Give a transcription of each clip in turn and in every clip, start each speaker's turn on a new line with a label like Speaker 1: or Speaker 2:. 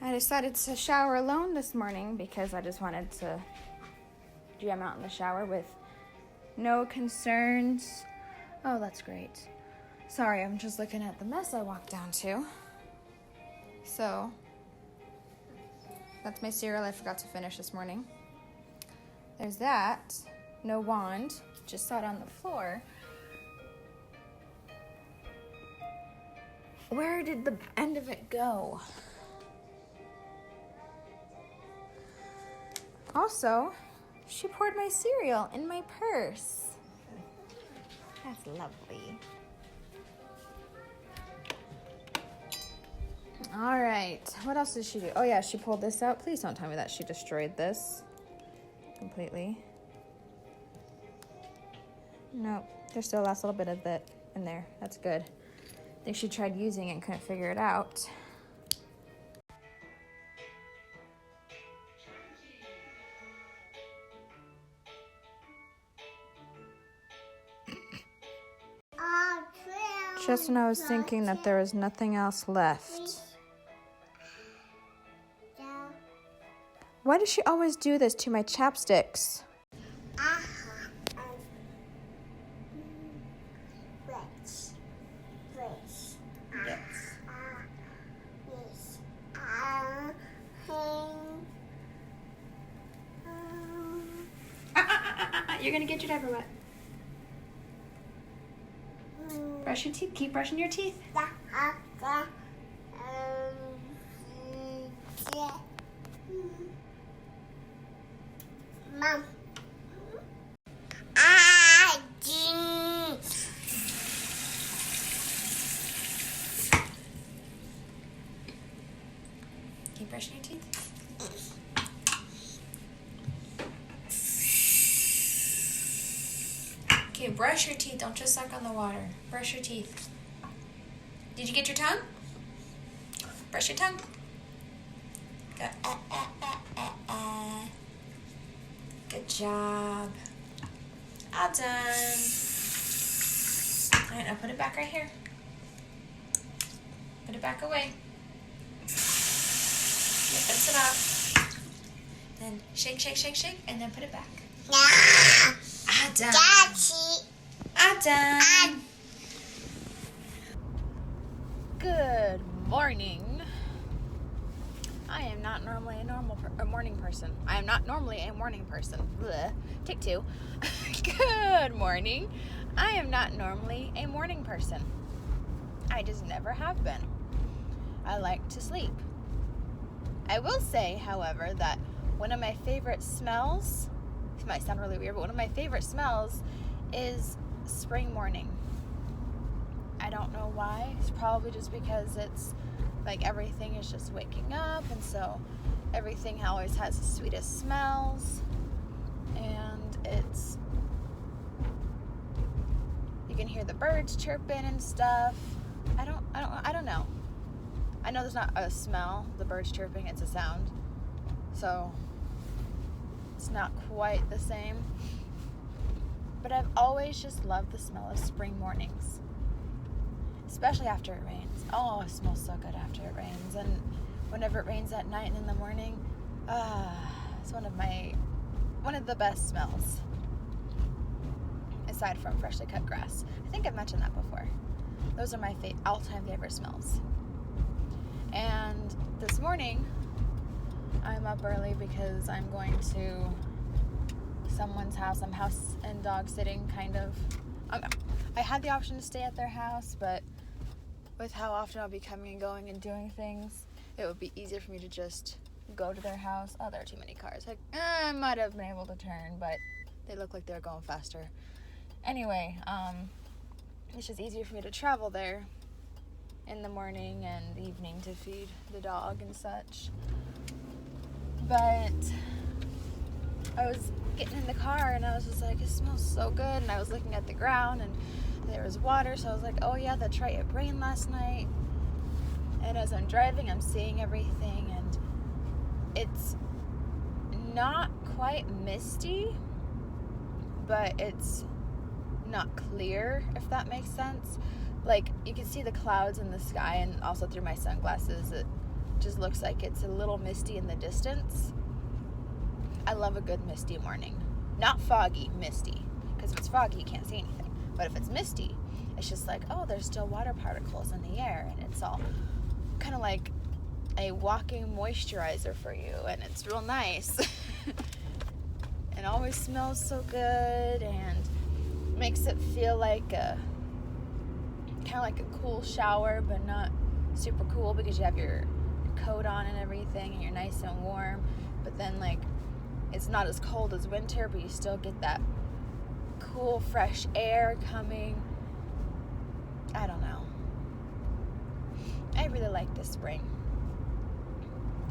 Speaker 1: I decided to shower alone this morning because I just wanted to jam out in the shower with no concerns. Oh, that's great. Sorry, I'm just looking at the mess I walked down to. So, that's my cereal I forgot to finish this morning. There's that. No wand. Just saw it on the floor. Where did the end of it go? Also, she poured my cereal in my purse. That's lovely. All right, what else did she do? Oh yeah, she pulled this out. Please don't tell me that she destroyed this completely. Nope, there's still a last little bit of it in there. That's good. I think she tried using it and couldn't figure it out. Just when I was thinking that there was nothing else left. Why does she always do this to my chapsticks? You're gonna get your diaper wet. Brush your teeth. Keep brushing your teeth.
Speaker 2: Mom.
Speaker 1: Keep brushing your teeth. Okay, brush your teeth. Don't just suck on the water. Brush your teeth. Did you get your tongue? Brush your tongue. Good. Good job. All done. All right, now put it back right here. Put it back away. Rinse it off. Then shake, shake, shake, shake, and then put it back. All done. All done. Good morning. I am not normally a morning person. I am not normally a morning person. Blech. Take two. Good morning. I am not normally a morning person. I just never have been. I like to sleep. I will say, however, that one of my favorite smells, it might sound really weird, but one of my favorite smells is spring morning. I don't know why. It's probably just because it's like everything is just waking up, and so everything always has the sweetest smells, and it's, you can hear the birds chirping and stuff. I don't know. I know there's not a smell, the birds chirping, it's a sound. So it's not quite the same. But I've always just loved the smell of spring mornings. Especially after it rains. Oh, it smells so good after it rains. And whenever it rains at night and in the morning, it's one of the best smells. Aside from freshly cut grass. I think I've mentioned that before. Those are my all-time favorite smells. And this morning, I'm up early because I'm going to someone's house. I'm house and dog sitting, kind of. I had the option to stay at their house, but with how often I'll be coming and going and doing things, it would be easier for me to just go to their house. Oh, there are too many cars. I might have been able to turn, but they look like they're going faster. Anyway, it's just easier for me to travel there in the morning and evening to feed the dog and such. But I was getting in the car and I was just like, it smells so good, and I was looking at the ground and there was water, so I was like, oh yeah, that's right, it rained last night. And as I'm driving, I'm seeing everything, and it's not quite misty, but it's not clear, if that makes sense. Like, you can see the clouds in the sky, and also through my sunglasses, it just looks like it's a little misty in the distance. I love a good misty morning. Not foggy, misty. Because if it's foggy, you can't see anything. But if it's misty, it's just like, oh, there's still water particles in the air. And it's all kind of like a walking moisturizer for you. And it's real nice. It always smells so good and makes it feel like a kind of like a cool shower, but not super cool because you have your coat on and everything and you're nice and warm. But then like it's not as cold as winter, but you still get that cool fresh air coming. I don't know. I really like this spring.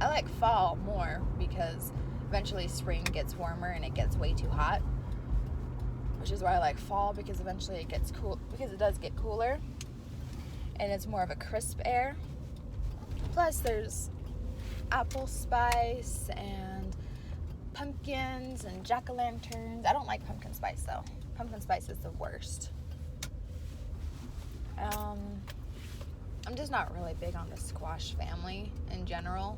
Speaker 1: I like fall more because eventually spring gets warmer and it gets way too hot, which is why I like fall, because eventually it gets cool, because it does get cooler and it's more of a crisp air. Plus there's apple spice and pumpkins and jack-o'-lanterns. I don't like pumpkin spice though. Pumpkin spice is the worst. I'm just not really big on the squash family in general,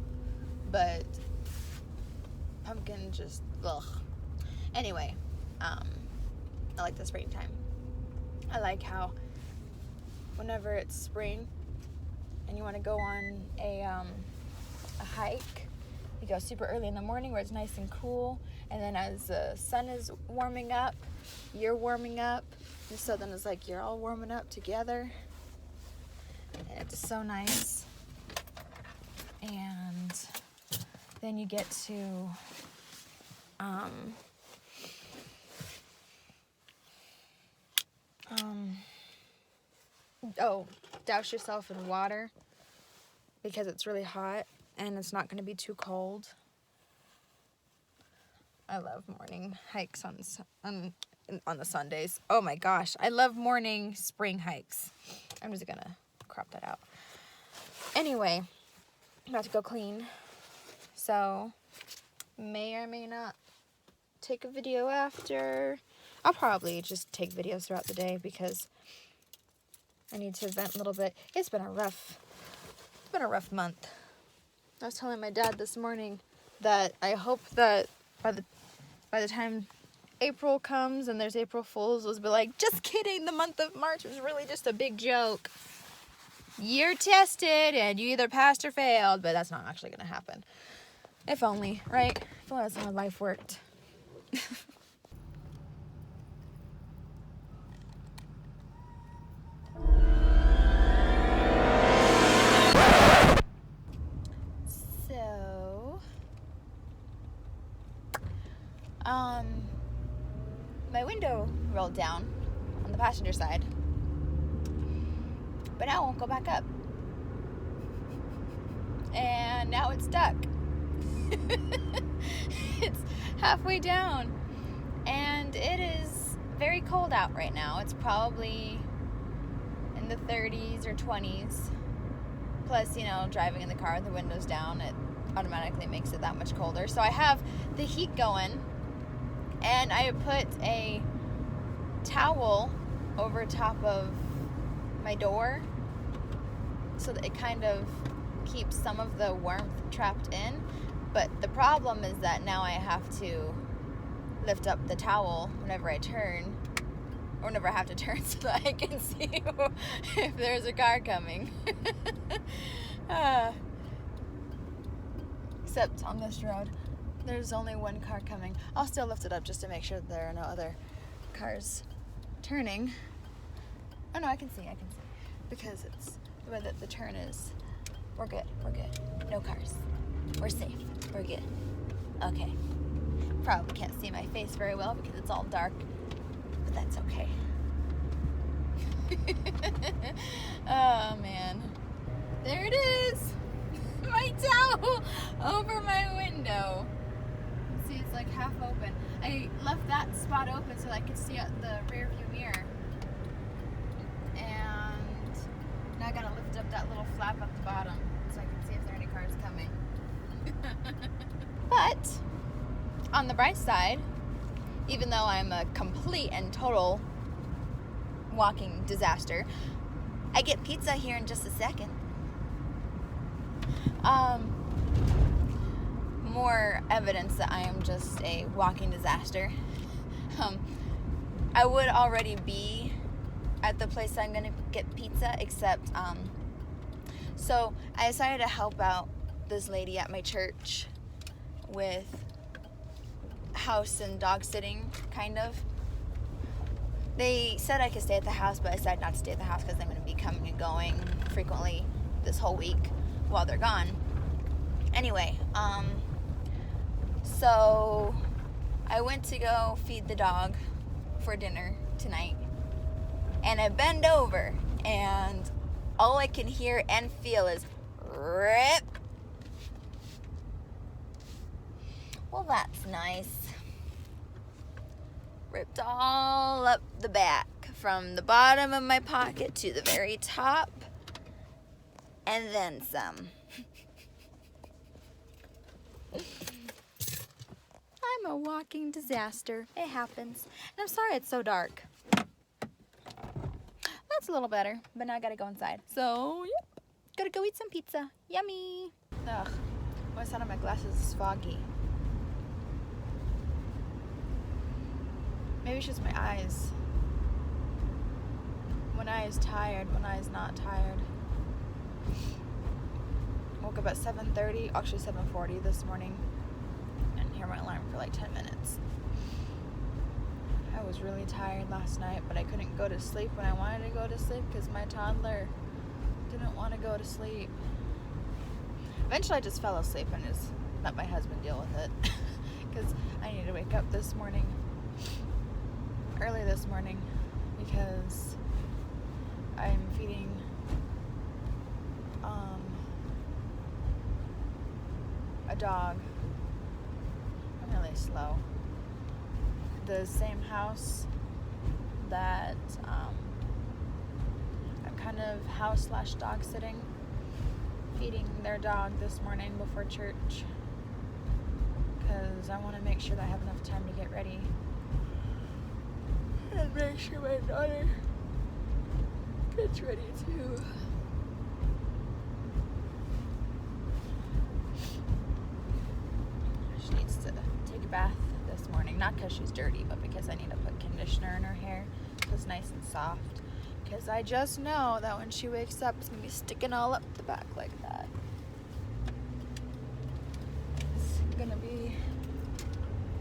Speaker 1: but pumpkin just ugh. Anyway, I like the springtime. I like how whenever it's spring and you want to go on a hike, you go super early in the morning where it's nice and cool, and then as the sun is warming up, you're warming up, and so then it's like you're all warming up together, and it's so nice. And then you get to douse yourself in water because it's really hot and it's not going to be too cold. I love morning hikes on the Sundays. Oh my gosh, I love morning spring hikes. I'm just gonna crop that out. Anyway, I'm about to go clean, so may or may not take a video after. I'll probably just take videos throughout the day because I need to vent a little bit. It's been a rough month. I was telling my dad this morning that I hope that by the time April comes and there's April Fools, we'll be like, just kidding, the month of March was really just a big joke. You're tested and you either passed or failed, but that's not actually going to happen. If only, right? If only that's how life worked. My window rolled down on the passenger side, but now it won't go back up. And now it's stuck. It's halfway down, and it is very cold out right now. It's probably in the 30s or 20s. Plus, driving in the car with the windows down, it automatically makes it that much colder. So I have the heat going, and I put a towel over top of my door so that it kind of keeps some of the warmth trapped in. But the problem is that now I have to lift up the towel whenever I turn, or whenever I have to turn so that I can see if there's a car coming. Except on this road, there's only one car coming. I'll still lift it up just to make sure that there are no other cars turning. Oh no, I can see. Because it's the way that the turn is. We're good. No cars. We're safe. We're good. Okay. Probably can't see my face very well because it's all dark, but that's okay. Oh man. There it is! My towel over my window. See, it's like half open. I left that spot open so that I could see out the rear view mirror. And now I gotta lift up that little flap at the bottom so I can see if there are any cars coming. But on the bright side, even though I'm a complete and total walking disaster, I get pizza here in just a second. More evidence that I am just a walking disaster. I would already be at the place I'm gonna get pizza, except so I decided to help out this lady at my church with house and dog sitting, kind of. They said I could stay at the house, but I decided not to stay at the house because I'm going to be coming and going frequently this whole week while they're gone. Anyway, so I went to go feed the dog for dinner tonight, and I bend over, and all I can hear and feel is rip. Well, that's nice. Ripped all up the back, from the bottom of my pocket to the very top, and then some. I'm a walking disaster. It happens. And I'm sorry it's so dark. That's a little better, but now I gotta go inside. So, yep. Gotta go eat some pizza. Yummy. Ugh. One side of my glasses is foggy. Maybe it's just my eyes. One eye is tired, one eye is not tired. Woke up at 7:30, actually 7:40 this morning. And hear my alarm for like 10 minutes. I was really tired last night, but I couldn't go to sleep when I wanted to go to sleep because my toddler didn't want to go to sleep. Eventually I just fell asleep and just let my husband deal with it. Because I needed to wake up this morning. Early this morning, because I'm feeding a dog. I'm really slow. The same house that I'm kind of house/dog sitting, feeding their dog this morning before church, because I want to make sure that I have enough time to get ready and make sure my daughter gets ready too. She needs to take a bath this morning, not because she's dirty, but because I need to put conditioner in her hair so it's nice and soft, because I just know that when she wakes up it's going to be sticking all up the back like that. It's going to be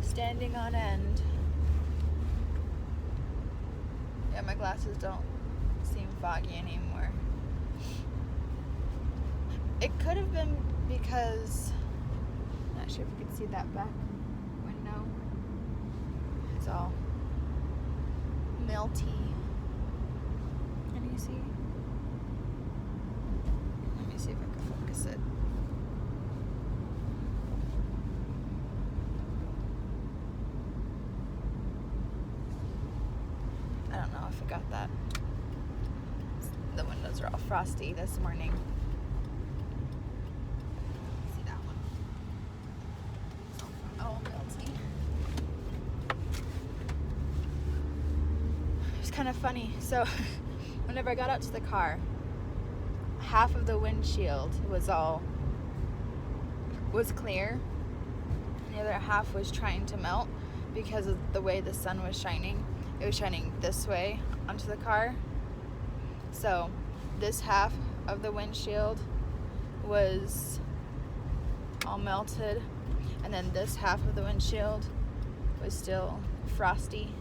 Speaker 1: standing on end. Yeah, my glasses don't seem foggy anymore. It could have been because, not sure if you can see that back window. It's all melty. Can you see? Let me see if I can focus it. I don't know if I got that. The windows are all frosty this morning. See that one? It's all melty. It's kind of funny. So, whenever I got out to the car, half of the windshield was clear, and the other half was trying to melt because of the way the sun was shining. It was shining this way onto the car. So this half of the windshield was all melted, and then this half of the windshield was still frosty.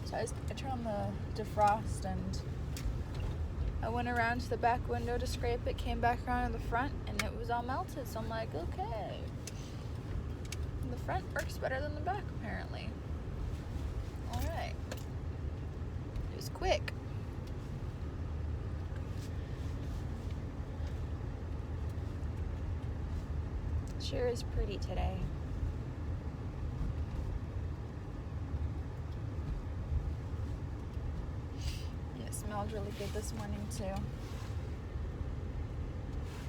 Speaker 1: So I turned on the defrost, and I went around to the back window to scrape it, came back around to the front, and it was all melted. So I'm like, okay. The front works better than the back, apparently. Alright. It was quick. Sure is pretty today. And it smelled really good this morning, too.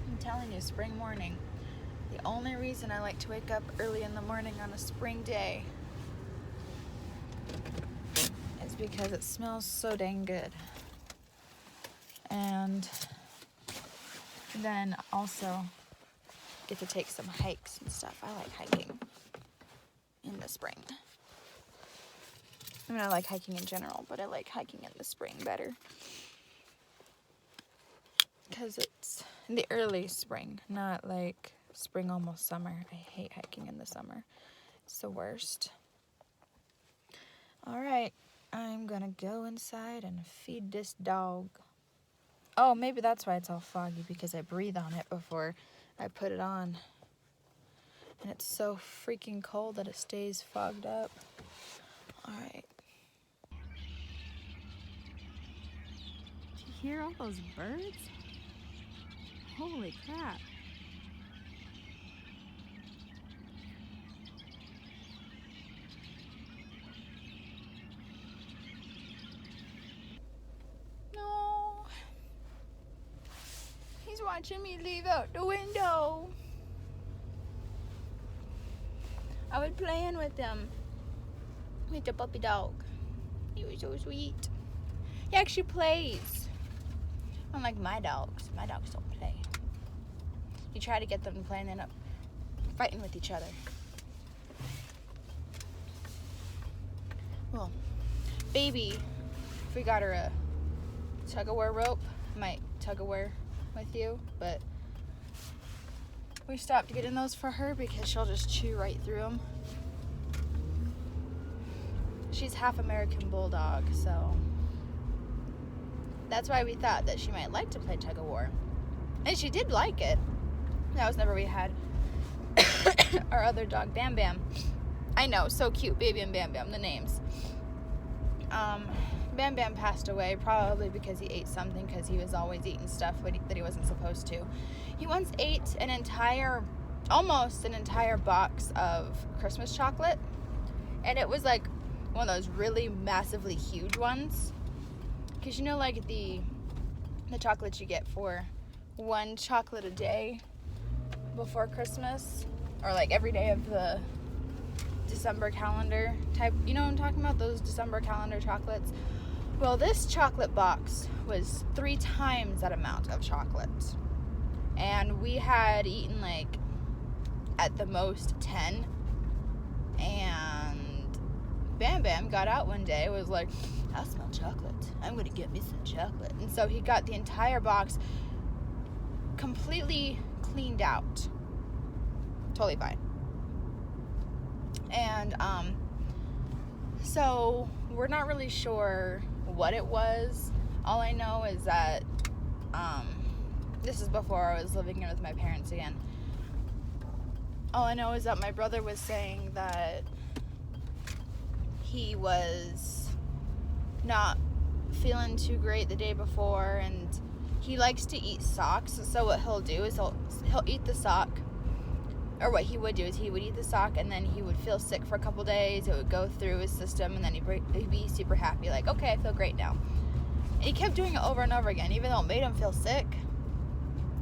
Speaker 1: I'm telling you, spring morning. The only reason I like to wake up early in the morning on a spring day is because it smells so dang good. And then also get to take some hikes and stuff. I like hiking in the spring. I mean, I like hiking in general, but I like hiking in the spring better. Because it's in the early spring, not like spring almost summer. I hate hiking in the summer. It's the worst. All right, I'm gonna go inside and feed this dog. Oh, maybe that's why it's all foggy, because I breathe on it before I put it on. And it's so freaking cold that it stays fogged up. All right.
Speaker 2: Did you hear all those birds? Holy crap.
Speaker 1: No. He's watching me leave out the window. I was playing with him. With the puppy dog. He was so sweet. He actually plays. Unlike my dogs. My dogs don't play. You try to get them to play and they end up fighting with each other. Well, baby, if we got her a tug-of-war rope, I might tug-of-war with you, but we stopped getting those for her because she'll just chew right through them. She's half American Bulldog, so that's why we thought that she might like to play tug-of-war. And she did like it. That was never we had our other dog, Bam Bam. I know, so cute, Baby and Bam Bam, the names. Bam Bam passed away probably because he ate something, because he was always eating stuff that he wasn't supposed to. He once ate almost an entire box of Christmas chocolate, and it was like one of those really massively huge ones. Because you know, like the chocolate you get for one chocolate a day before Christmas, or like every day of the December calendar type, you know what I'm talking about, those December calendar chocolates. Well, this chocolate box was 3 times that amount of chocolate, and we had eaten like at the most 10, and Bam Bam got out one day, was like, I smell chocolate, I'm gonna get me some chocolate. And so he got the entire box completely cleaned out. Totally fine. And so we're not really sure what it was. All I know is that this is before I was living in with my parents again. All I know is that my brother was saying that he was not feeling too great the day before, and he likes to eat socks. So what he'll do is he'll eat the sock, or what he would do is he would eat the sock, and then he would feel sick for a couple days. It would go through his system, and then he'd be super happy, like, okay, I feel great now. And he kept doing it over and over again, even though it made him feel sick.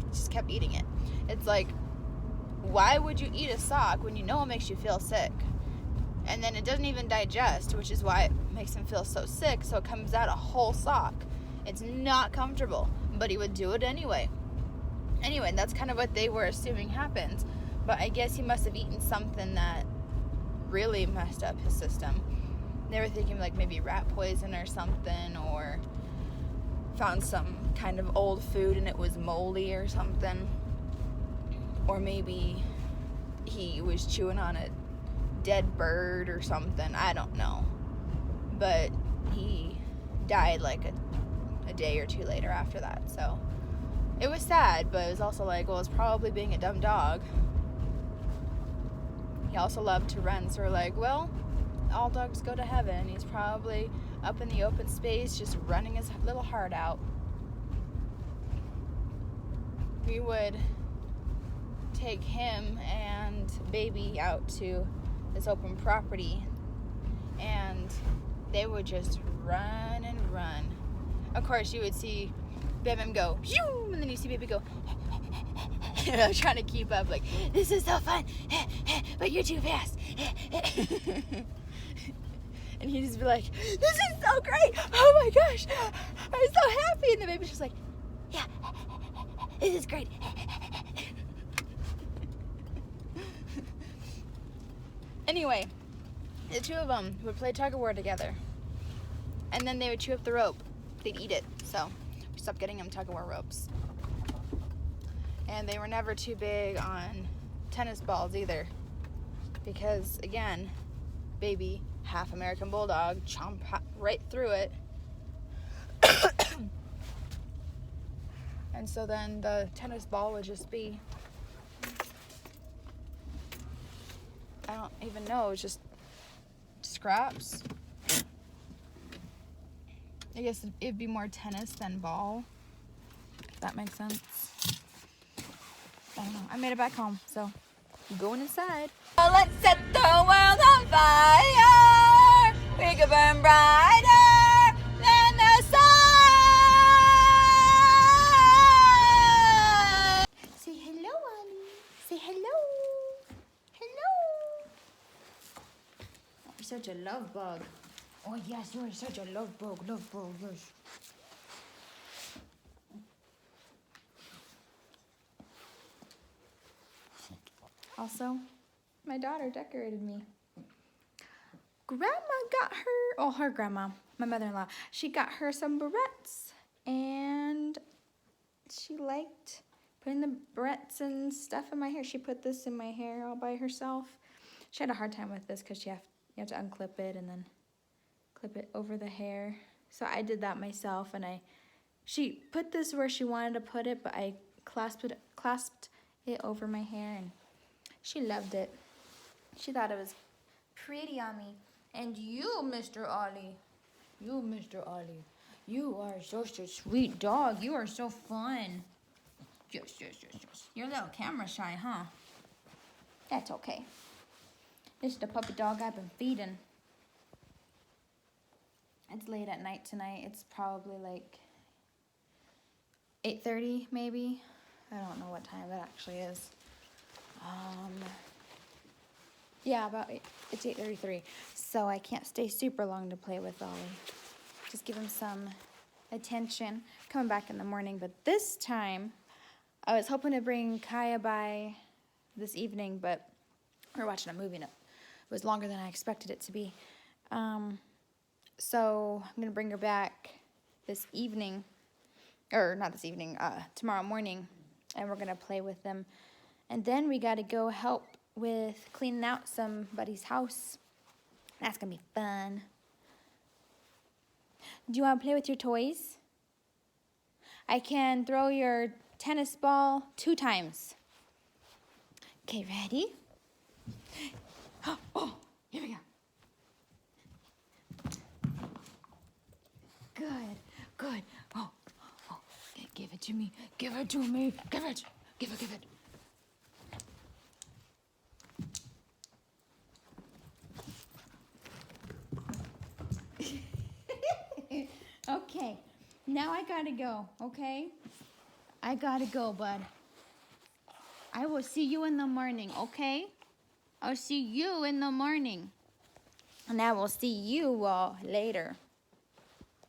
Speaker 1: He just kept eating it. It's like, why would you eat a sock when you know it makes you feel sick? And then it doesn't even digest, which is why it makes him feel so sick, so it comes out a whole sock. It's not comfortable, but he would do it anyway. Anyway, that's kind of what they were assuming happened. But I guess he must have eaten something that really messed up his system. They were thinking like maybe rat poison or something, or found some kind of old food and it was moldy or something. Or maybe he was chewing on a dead bird or something. I don't know. But he died like a day or 2 later after that. So it was sad, but it was also like, well, it's probably being a dumb dog. He also loved to run, so we're like, well, all dogs go to heaven. He's probably up in the open space just running his little heart out. We would take him and Baby out to this open property, and they would just run and run. Of course, you would see Bam go, shoo, and then you see Baby go, you know, trying to keep up, like, this is so fun, but you're too fast. And he'd just be like, this is so great, oh my gosh, I'm so happy. And the Baby's just like, yeah, this is great. Anyway, the two of them would play tug of war together. And then they would chew up the rope. They'd eat it. So we stopped getting them tug of war ropes. And they were never too big on tennis balls either. Because, again, baby, half American Bulldog, chomp right through it. And so then the tennis ball would just be, I don't even know, it's just scraps. I guess it'd be more tennis than ball, if that makes sense. I don't know. I made it back home, so I'm going inside. Oh, let's set the world on fire. We could burn brighter than the sun. Say hello, Ollie. Say hello. Hello. Oh, you're such a love bug. Oh, yes, you are such a love bug, yes. Also, my daughter decorated me. Grandma got her grandma, my mother-in-law, she got her some barrettes, and she liked putting the barrettes and stuff in my hair. She put this in my hair all by herself. She had a hard time with this because you have to unclip it and then clip it over the hair. So I did that myself, and she put this where she wanted to put it, but I clasped it over my hair, and she loved it. She thought it was pretty on me. And you, Mr. Ollie, you are such a sweet dog. You are so fun. Yes. You're a little camera shy, huh? That's okay. This is the puppy dog I've been feeding. It's late at night tonight. It's probably like 8:30 maybe. I don't know what time that actually is. Yeah, it's 8:33. So I can't stay super long to play with Ollie. Just give him some attention. Coming back in the morning, but this time I was hoping to bring Kaya by this evening, but we're watching a movie and it was longer than I expected it to be. So I'm gonna bring her back this evening, or not this evening, tomorrow morning, and we're gonna play with them. And then we gotta go help with cleaning out somebody's house. That's gonna be fun. Do you wanna play with your toys? I can throw your tennis ball 2 times. Okay, ready? Oh, here we go. Good. Oh, give it to me. Give it. Okay, now I gotta go, okay? I gotta go, bud. I will see you in the morning, okay? I'll see you in the morning. And I will see you all later.